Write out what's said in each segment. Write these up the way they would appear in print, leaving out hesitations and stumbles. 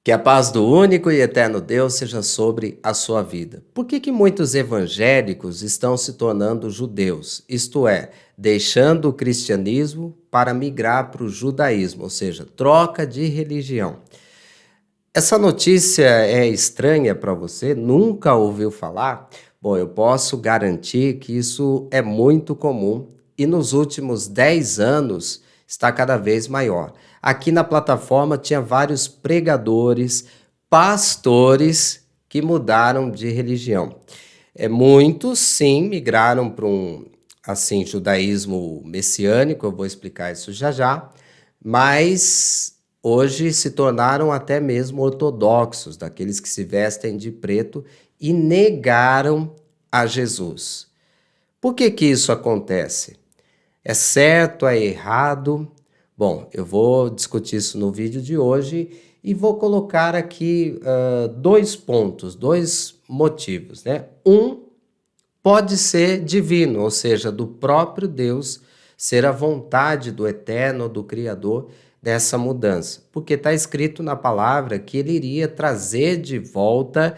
Que a paz do único e eterno Deus seja sobre a sua vida. Por que muitos evangélicos estão se tornando judeus? Isto é, deixando o cristianismo para migrar para o judaísmo, ou seja, troca de religião. Essa notícia é estranha para você? Nunca ouviu falar? Bom, eu posso garantir que isso é muito comum e nos últimos 10 anos está cada vez maior. Aqui na plataforma tinha vários pregadores, pastores que mudaram de religião. Muitos, sim, migraram para um assim judaísmo messiânico, eu vou explicar isso já já, mas hoje se tornaram até mesmo ortodoxos, daqueles que se vestem de preto e negaram a Jesus. Por que isso acontece? É certo, é errado? Bom, eu vou discutir isso no vídeo de hoje e vou colocar aqui dois pontos, dois motivos, né? Pode ser divino, ou seja, do próprio Deus, ser a vontade do Eterno, do Criador, dessa mudança. Porque está escrito na palavra que ele iria trazer de volta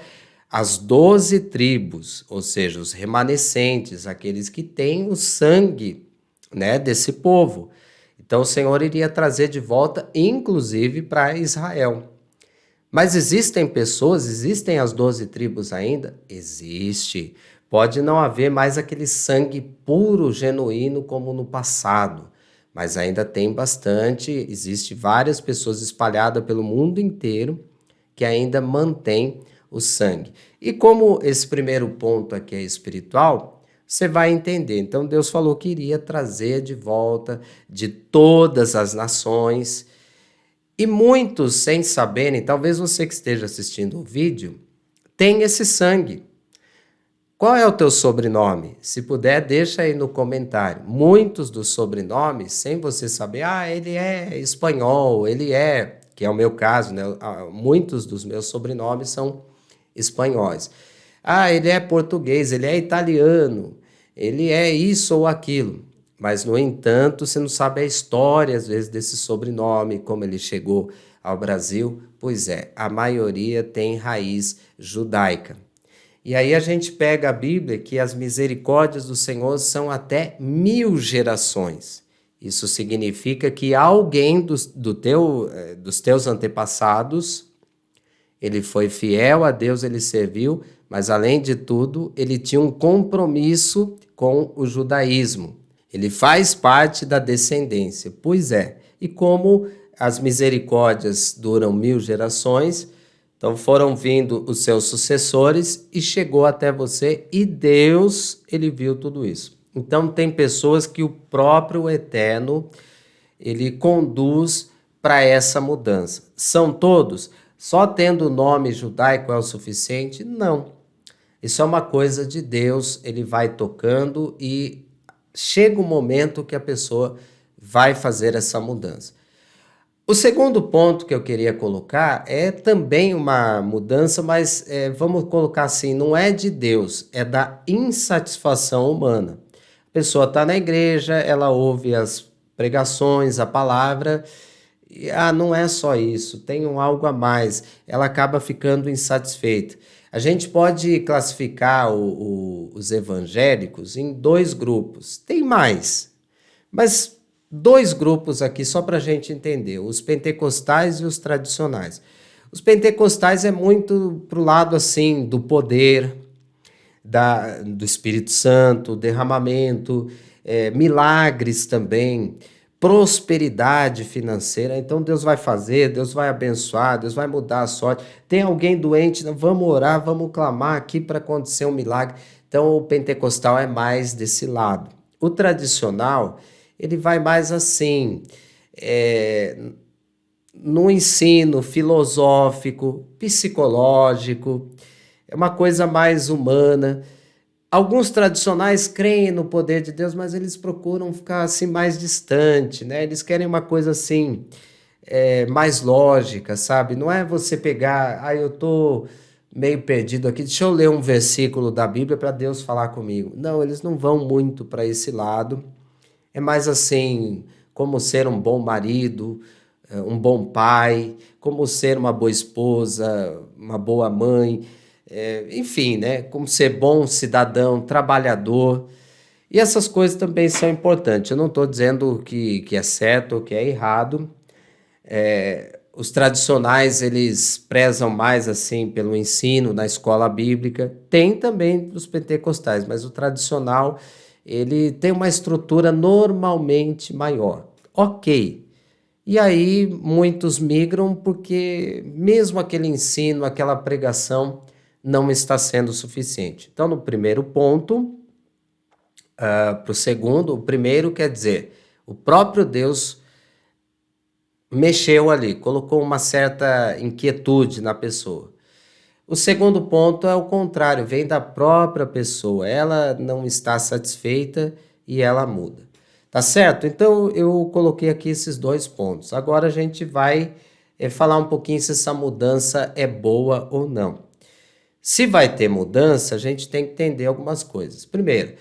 as 12 tribos, ou seja, os remanescentes, aqueles que têm o sangue, né, desse povo. Então o Senhor iria trazer de volta, inclusive para Israel. Mas existem as 12 tribos ainda? Existe. Pode não haver mais aquele sangue puro, genuíno como no passado, mas ainda tem bastante, existe várias pessoas espalhadas pelo mundo inteiro que ainda mantêm o sangue. E como esse primeiro ponto aqui é espiritual, você vai entender. Então Deus falou que iria trazer de volta de todas as nações. E muitos, sem saberem, talvez você que esteja assistindo o vídeo, tem esse sangue. Qual é o teu sobrenome? Se puder, deixa aí no comentário. Muitos dos sobrenomes, sem você saber, ele é espanhol, que é o meu caso, né? Muitos dos meus sobrenomes são espanhóis. Ele é português, ele é italiano, ele é isso ou aquilo. Mas, no entanto, você não sabe a história, às vezes, desse sobrenome, como ele chegou ao Brasil. Pois é, a maioria tem raiz judaica. E aí a gente pega a Bíblia que as misericórdias do Senhor são até 1000 gerações. Isso significa que alguém dos teus antepassados, ele foi fiel a Deus, ele serviu, mas além de tudo, ele tinha um compromisso com o judaísmo. Ele faz parte da descendência. Pois é, e como as misericórdias duram 1000 gerações, então foram vindo os seus sucessores e chegou até você e Deus, ele viu tudo isso. Então tem pessoas que o próprio Eterno, ele conduz para essa mudança. São todos? Só tendo o nome judaico é o suficiente? Não. Isso é uma coisa de Deus, ele vai tocando e chega um momento que a pessoa vai fazer essa mudança. O segundo ponto que eu queria colocar é também uma mudança, mas vamos colocar assim, não é de Deus, é da insatisfação humana. A pessoa está na igreja, ela ouve as pregações, a palavra, e não é só isso, tem algo a mais, ela acaba ficando insatisfeita. A gente pode classificar os evangélicos em dois grupos, tem mais, mas dois grupos aqui só para a gente entender, os pentecostais e os tradicionais. Os pentecostais é muito pro lado assim do poder, do Espírito Santo, derramamento, milagres também, prosperidade financeira. Então Deus vai fazer, Deus vai abençoar, Deus vai mudar a sorte. Tem alguém doente, vamos orar, vamos clamar aqui para acontecer um milagre. Então o pentecostal é mais desse lado. O tradicional, ele vai mais assim, no ensino filosófico, psicológico, é uma coisa mais humana. Alguns tradicionais creem no poder de Deus, mas eles procuram ficar assim mais distante, né? Eles querem uma coisa assim, mais lógica, sabe? Não é você pegar, eu tô meio perdido aqui, deixa eu ler um versículo da Bíblia para Deus falar comigo. Não, eles não vão muito para esse lado. É mais assim, como ser um bom marido, um bom pai, como ser uma boa esposa, uma boa mãe, enfim, né? Como ser bom cidadão, trabalhador. E essas coisas também são importantes. Eu não estou dizendo que é certo ou que é errado. Os tradicionais, eles prezam mais assim pelo ensino na escola bíblica. Tem também os pentecostais, mas o tradicional, ele tem uma estrutura normalmente maior. Ok. E aí muitos migram porque mesmo aquele ensino, aquela pregação não está sendo suficiente. Então, no primeiro ponto, para o segundo, o primeiro quer dizer, o próprio Deus mexeu ali, colocou uma certa inquietude na pessoa. O segundo ponto é o contrário, vem da própria pessoa, ela não está satisfeita e ela muda. Tá certo? Então eu coloquei aqui esses dois pontos. Agora a gente vai falar um pouquinho se essa mudança é boa ou não. Se vai ter mudança, a gente tem que entender algumas coisas. Primeiro,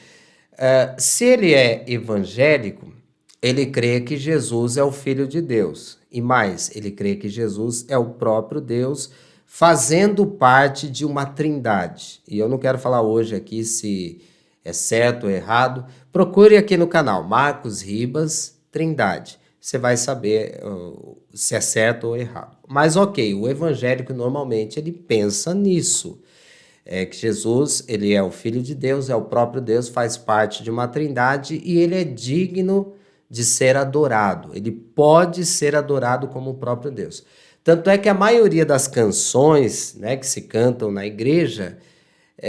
se ele é evangélico, ele crê que Jesus é o Filho de Deus. E mais, ele crê que Jesus é o próprio Deus, fazendo parte de uma trindade. E eu não quero falar hoje aqui se é certo ou errado. Procure aqui no canal, Marcos Ribas, Trindade. Você vai saber se é certo ou errado. Mas ok, o evangélico normalmente ele pensa nisso. Que Jesus, ele é o Filho de Deus, é o próprio Deus, faz parte de uma trindade e ele é digno de ser adorado. Ele pode ser adorado como o próprio Deus. Tanto é que a maioria das canções, né, que se cantam na igreja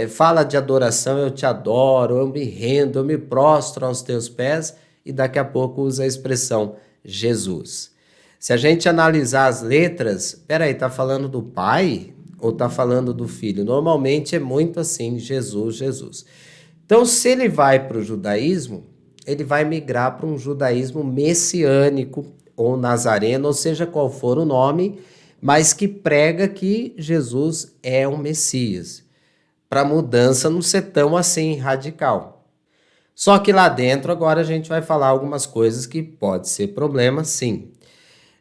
fala de adoração, eu te adoro, eu me rendo, eu me prostro aos teus pés, e daqui a pouco usa a expressão Jesus. Se a gente analisar as letras, peraí, tá falando do Pai ou tá falando do Filho? Normalmente é muito assim, Jesus, Jesus. Então, se ele vai para o judaísmo, ele vai migrar para um judaísmo messiânico ou nazareno, ou seja, qual for o nome, mas que prega que Jesus é o Messias, para a mudança não ser tão assim radical. Só que lá dentro agora a gente vai falar algumas coisas que pode ser problema, sim.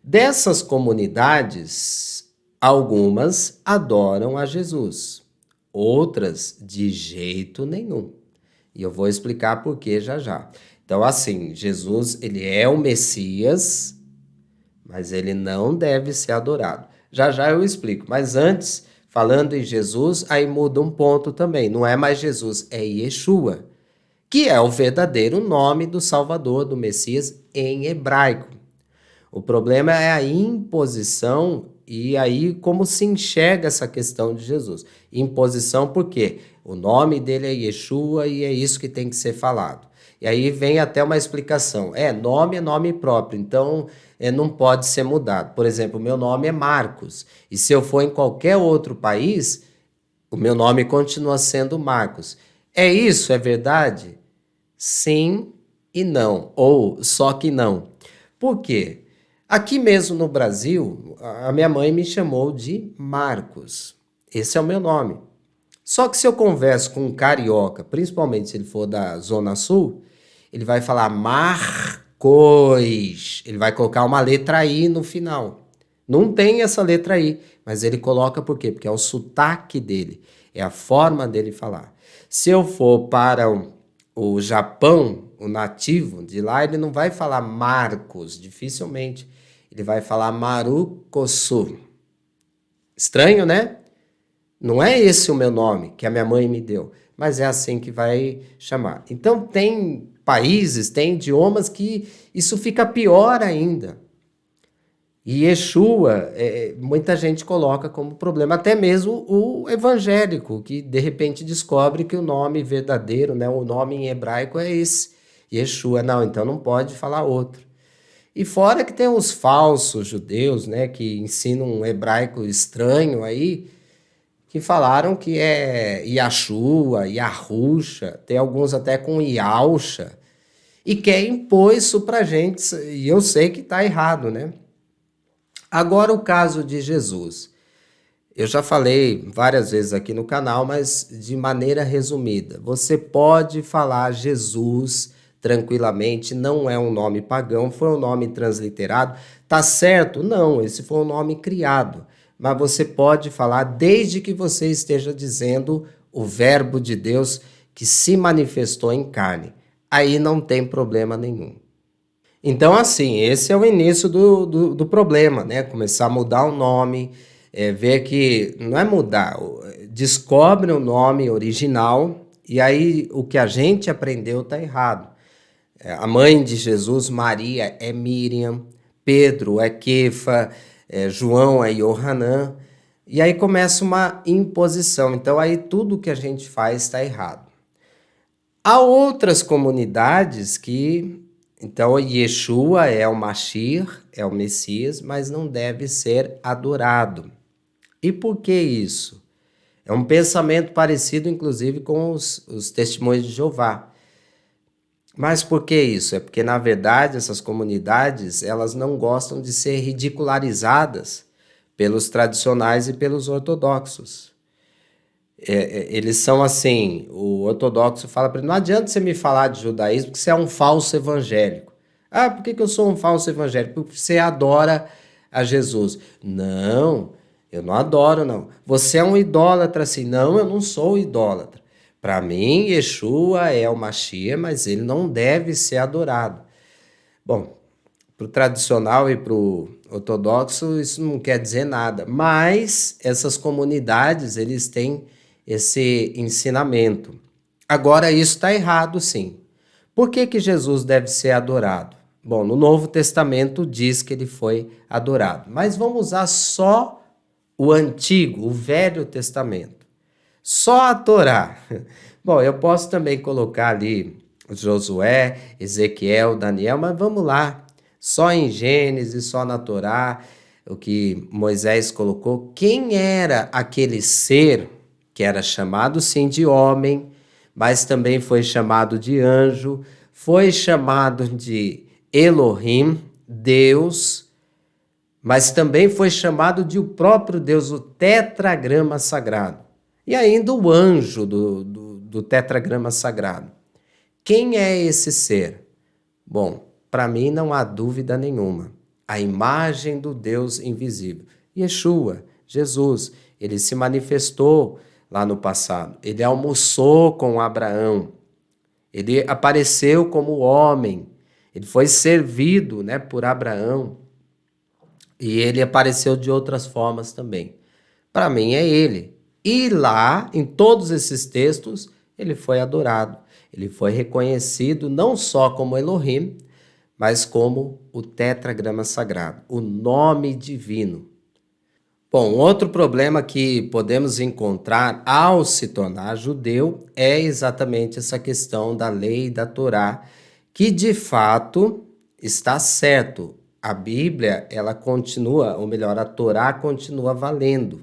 Dessas comunidades, algumas adoram a Jesus, outras de jeito nenhum. E eu vou explicar por que já já. Então, assim, Jesus, ele é o Messias, mas ele não deve ser adorado. Já já eu explico, mas antes, falando em Jesus, aí muda um ponto também. Não é mais Jesus, é Yeshua, que é o verdadeiro nome do Salvador, do Messias, em hebraico. O problema é a imposição e aí como se enxerga essa questão de Jesus. Imposição por quê? O nome dele é Yeshua e é isso que tem que ser falado. E aí vem até uma explicação. Nome é nome próprio, então não pode ser mudado. Por exemplo, meu nome é Marcos. E se eu for em qualquer outro país, o meu nome continua sendo Marcos. É isso? É verdade? Sim e não. Ou só que não. Por quê? Aqui mesmo no Brasil, a minha mãe me chamou de Marcos. Esse é o meu nome. Só que se eu converso com um carioca, principalmente se ele for da Zona Sul, ele vai falar Marcos. Ele vai colocar uma letra I no final. Não tem essa letra I, mas ele coloca por quê? Porque é o sotaque dele, é a forma dele falar. Se eu for para o Japão, o nativo de lá, ele não vai falar Marcos, dificilmente. Ele vai falar Marukosu. Estranho, né? Não é esse o meu nome que a minha mãe me deu, mas é assim que vai chamar. Então tem países, tem idiomas que isso fica pior ainda. E Yeshua, muita gente coloca como problema, até mesmo o evangélico, que de repente descobre que o nome verdadeiro, né, o nome em hebraico é esse, Yeshua. Não, então não pode falar outro. E fora que tem os falsos judeus, né, que ensinam um hebraico estranho aí, que falaram que é Yashua, Yahusha, tem alguns até com Yausha, e quer impor isso pra gente, e eu sei que tá errado, né? Agora o caso de Jesus. Eu já falei várias vezes aqui no canal, mas de maneira resumida. Você pode falar Jesus tranquilamente, não é um nome pagão, foi um nome transliterado. Tá certo? Não, esse foi um nome criado. Mas você pode falar desde que você esteja dizendo o verbo de Deus que se manifestou em carne. Aí não tem problema nenhum. Então, assim, esse é o início do problema, né? Começar a mudar o nome, ver que não é mudar, descobre o nome original e aí o que a gente aprendeu está errado. A mãe de Jesus, Maria, é Miriam, Pedro é Kefa, João é Yohanan, e aí começa uma imposição. Então, aí tudo que a gente faz está errado. Há outras comunidades que, então, Yeshua é o Mashiach, é o Messias, mas não deve ser adorado. E por que isso? É um pensamento parecido, inclusive, com os testemunhos de Jeová. Mas por que isso? É porque, na verdade, essas comunidades, elas não gostam de ser ridicularizadas pelos tradicionais e pelos ortodoxos. Eles são assim, o ortodoxo fala para ele, não adianta você me falar de judaísmo porque você é um falso evangélico. Ah, por que eu sou um falso evangélico? Porque você adora a Jesus. Não, eu não adoro, não. Você é um idólatra assim. Não, eu não sou idólatra. Para mim, Yeshua é o Mashiach, mas ele não deve ser adorado. Bom, para o tradicional e para o ortodoxo isso não quer dizer nada, mas essas comunidades eles têm esse ensinamento. Agora isso está errado, sim. Por que Jesus deve ser adorado? Bom, no Novo Testamento diz que ele foi adorado, mas vamos usar só o Antigo, o Velho Testamento. Só a Torá. Bom, eu posso também colocar ali Josué, Ezequiel, Daniel, mas vamos lá. Só em Gênesis, só na Torá, o que Moisés colocou. Quem era aquele ser que era chamado sim de homem, mas também foi chamado de anjo, foi chamado de Elohim, Deus, mas também foi chamado de o próprio Deus, o tetragrama sagrado. E ainda o anjo do tetragrama sagrado. Quem é esse ser? Bom, para mim não há dúvida nenhuma. A imagem do Deus invisível. Yeshua, Jesus, ele se manifestou lá no passado. Ele almoçou com Abraão. Ele apareceu como homem. Ele foi servido, né, por Abraão. E ele apareceu de outras formas também. Para mim é ele. E lá, em todos esses textos, ele foi adorado. Ele foi reconhecido não só como Elohim, mas como o tetragrama sagrado, o nome divino. Bom, outro problema que podemos encontrar ao se tornar judeu é exatamente essa questão da lei da Torá, que de fato está certo. A Bíblia, ela continua, ou melhor, a Torá continua valendo.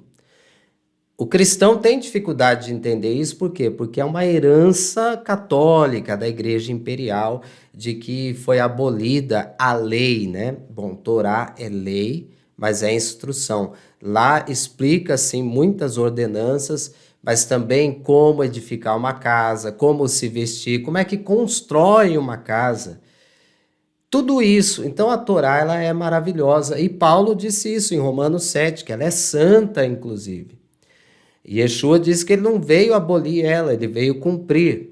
O cristão tem dificuldade de entender isso, por quê? Porque é uma herança católica da Igreja Imperial de que foi abolida a lei, né? Bom, Torá é lei, mas é instrução. Lá explica, sim, muitas ordenanças, mas também como edificar uma casa, como se vestir, como é que constrói uma casa. Tudo isso. Então a Torá ela é maravilhosa. E Paulo disse isso em Romanos 7, que ela é santa, inclusive. E Yeshua disse que ele não veio abolir ela, ele veio cumprir.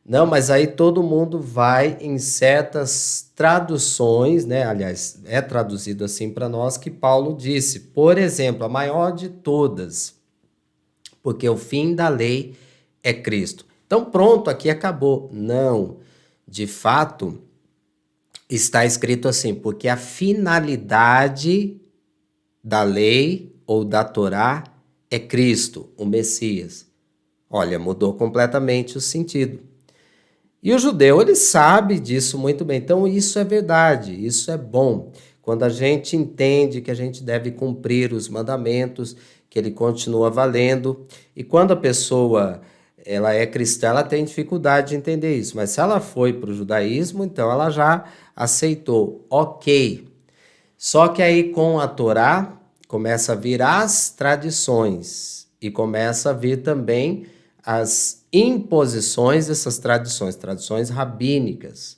Não, mas aí todo mundo vai em certas traduções, né? Aliás, é traduzido assim para nós que Paulo disse. Por exemplo, a maior de todas, porque o fim da lei é Cristo. Então pronto, aqui acabou. Não, de fato, está escrito assim, porque a finalidade da lei ou da Torá é Cristo, o Messias. Olha, mudou completamente o sentido. E o judeu, ele sabe disso muito bem. Então, isso é verdade, isso é bom. Quando a gente entende que a gente deve cumprir os mandamentos, que ele continua valendo. E quando a pessoa ela é cristã, ela tem dificuldade de entender isso. Mas se ela foi para o judaísmo, então ela já aceitou. Ok. Só que aí com a Torá, começa a vir as tradições e começa a vir também as imposições dessas tradições, tradições rabínicas.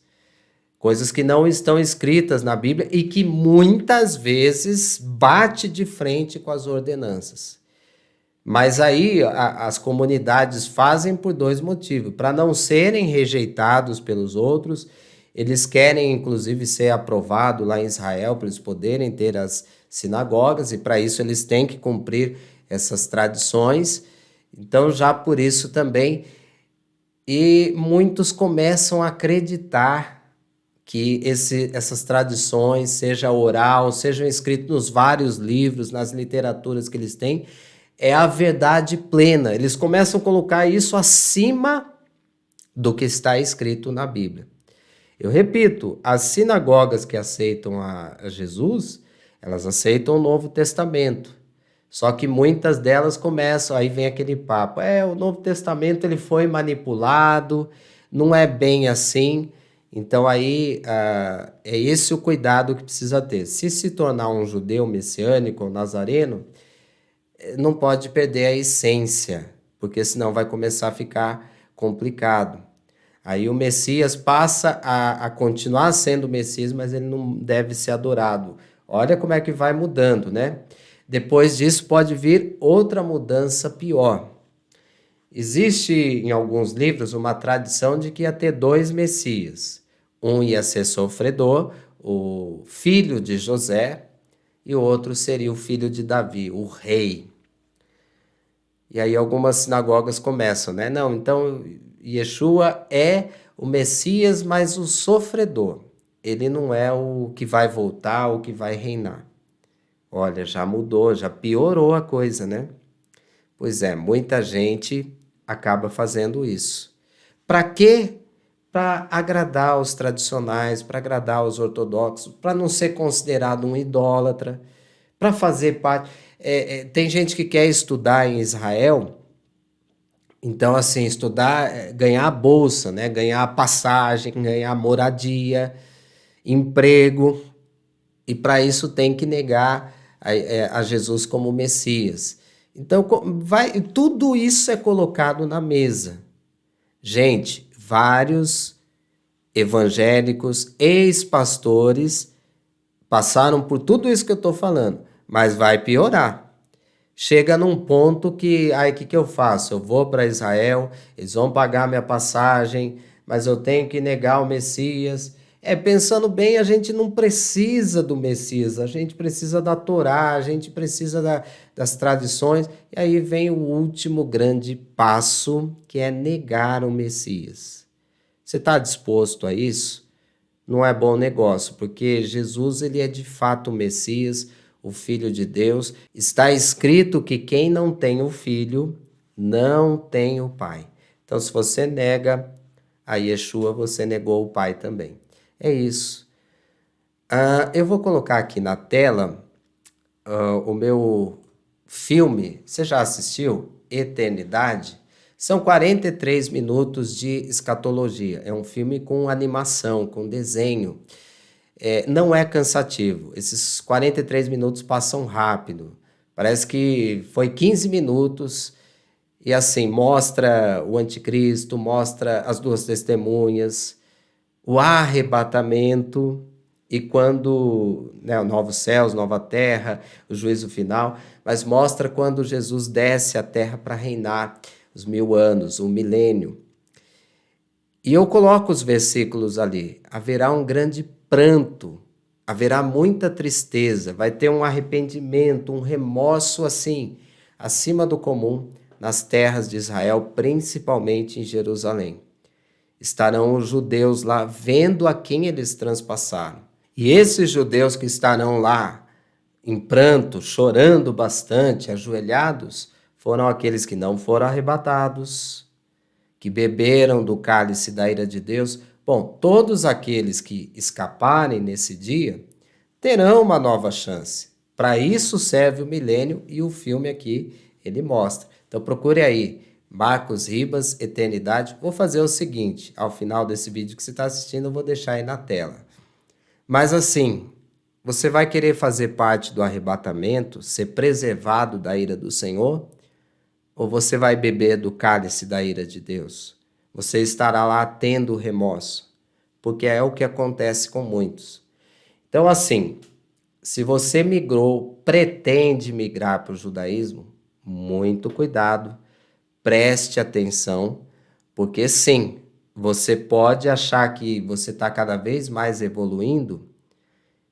coisas que não estão escritas na Bíblia e que muitas vezes bate de frente com as ordenanças. Mas aí as comunidades fazem por dois motivos: para não serem rejeitados pelos outros, eles querem inclusive ser aprovados lá em Israel para eles poderem ter as sinagogas, e para isso eles têm que cumprir essas tradições. Então já por isso também, e muitos começam a acreditar que essas tradições, seja oral, sejam escritas nos vários livros, nas literaturas que eles têm, é a verdade plena. Eles começam a colocar isso acima do que está escrito na Bíblia. Eu repito, as sinagogas que aceitam a Jesus, elas aceitam o Novo Testamento. Só que muitas delas começam, aí vem aquele papo, o Novo Testamento ele foi manipulado, não é bem assim. Então aí é esse o cuidado que precisa ter. Se tornar um judeu messiânico ou nazareno, não pode perder a essência, porque senão vai começar a ficar complicado. Aí o Messias passa a continuar sendo o Messias, mas ele não deve ser adorado. Olha como é que vai mudando, né? Depois disso pode vir outra mudança pior. Existe em alguns livros uma tradição de que ia ter dois Messias. Um ia ser sofredor, o filho de José, e o outro seria o filho de Davi, o rei. E aí algumas sinagogas começam, né? Não, então Yeshua é o Messias, mas o sofredor. Ele não é o que vai voltar, o que vai reinar. Olha, já mudou, já piorou a coisa, né? Pois é, muita gente acaba fazendo isso. Para quê? Para agradar os tradicionais, para agradar os ortodoxos, para não ser considerado um idólatra, para fazer parte. Tem gente que quer estudar em Israel, então, assim, estudar, ganhar a bolsa, né? Ganhar passagem, ganhar moradia, emprego, e para isso tem que negar a Jesus como Messias. Então, tudo isso é colocado na mesa. Gente, vários evangélicos, ex-pastores, passaram por tudo isso que eu estou falando, mas vai piorar. Chega num ponto que, aí o que eu faço? Eu vou para Israel, eles vão pagar minha passagem, mas eu tenho que negar o Messias. Pensando bem, a gente não precisa do Messias, a gente precisa da Torá, a gente precisa das tradições. E aí vem o último grande passo, que é negar o Messias. Você está disposto a isso? Não é bom negócio, porque Jesus ele é de fato o Messias, o Filho de Deus. Está escrito que quem não tem o Filho não tem o Pai. Então, se você nega a Yeshua, você negou o Pai também. É isso. Eu vou colocar aqui na tela o meu filme. Você já assistiu? Eternidade? São 43 minutos de escatologia. É um filme com animação, com desenho. Não é cansativo. Esses 43 minutos passam rápido. Parece que foi 15 minutos e assim, mostra o anticristo, mostra as duas testemunhas, o arrebatamento e quando, né, novos céus, nova terra, o juízo final, mas mostra quando Jesus desce à terra para reinar os 1000 anos, o milênio. E eu coloco os versículos ali. Haverá um grande pranto, haverá muita tristeza, vai ter um arrependimento, um remorso assim, acima do comum, nas terras de Israel, principalmente em Jerusalém. Estarão os judeus lá vendo a quem eles transpassaram. E esses judeus que estarão lá em pranto, chorando bastante, ajoelhados, foram aqueles que não foram arrebatados, que beberam do cálice da ira de Deus. Bom, todos aqueles que escaparem nesse dia terão uma nova chance. Para isso serve o milênio e o filme aqui ele mostra. Então procure aí, Marcos Ribas, Eternidade. Vou fazer o seguinte, ao final desse vídeo que você está assistindo, eu vou deixar aí na tela. Mas assim, você vai querer fazer parte do arrebatamento, ser preservado da ira do Senhor? Ou você vai beber do cálice da ira de Deus? Você estará lá tendo remorso? porque é o que acontece com muitos. Então, assim, se você migrou, pretende migrar para o judaísmo, muito cuidado, preste atenção, porque sim, você pode achar que você está cada vez mais evoluindo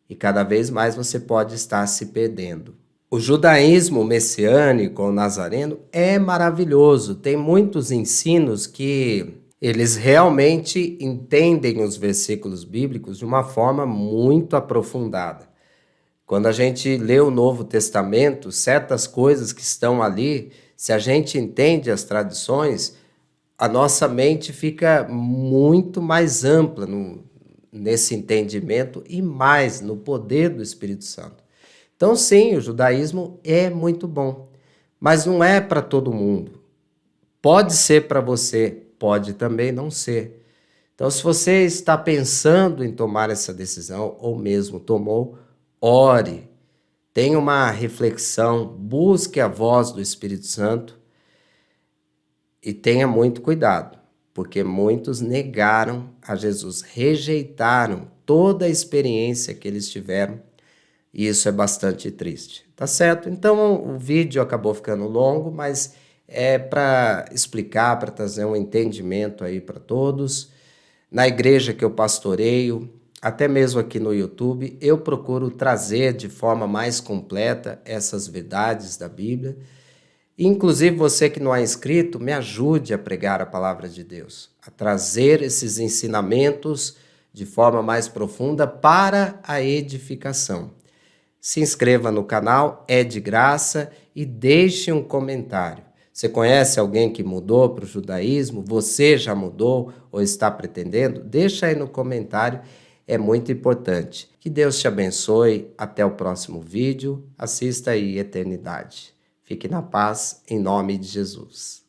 e cada vez mais você pode estar se perdendo. O judaísmo messiânico ou nazareno é maravilhoso, tem muitos ensinos que eles realmente entendem os versículos bíblicos de uma forma muito aprofundada. Quando a gente lê o Novo Testamento, certas coisas que estão ali, se a gente entende as tradições, a nossa mente fica muito mais ampla nesse entendimento e mais no poder do Espírito Santo. Então, sim, o judaísmo é muito bom, mas não é para todo mundo. Pode ser para você, pode também não ser. Então, se você está pensando em tomar essa decisão, ou mesmo tomou, ore, tenha uma reflexão, busque a voz do Espírito Santo e tenha muito cuidado, porque muitos negaram a Jesus, rejeitaram toda a experiência que eles tiveram. E isso é bastante triste, tá certo? Então o vídeo acabou ficando longo, mas é para explicar, para trazer um entendimento aí para todos. Na igreja que eu pastoreio, até mesmo aqui no YouTube, eu procuro trazer de forma mais completa essas verdades da Bíblia. Inclusive você que não é inscrito, me ajude a pregar a palavra de Deus, a trazer esses ensinamentos de forma mais profunda para a edificação. Se inscreva no canal, é de graça, e deixe um comentário. Você conhece alguém que mudou para o judaísmo? Você já mudou ou está pretendendo? Deixa aí no comentário, é muito importante. Que Deus te abençoe, até o próximo vídeo, assista aí Eternidade. Fique na paz, em nome de Jesus.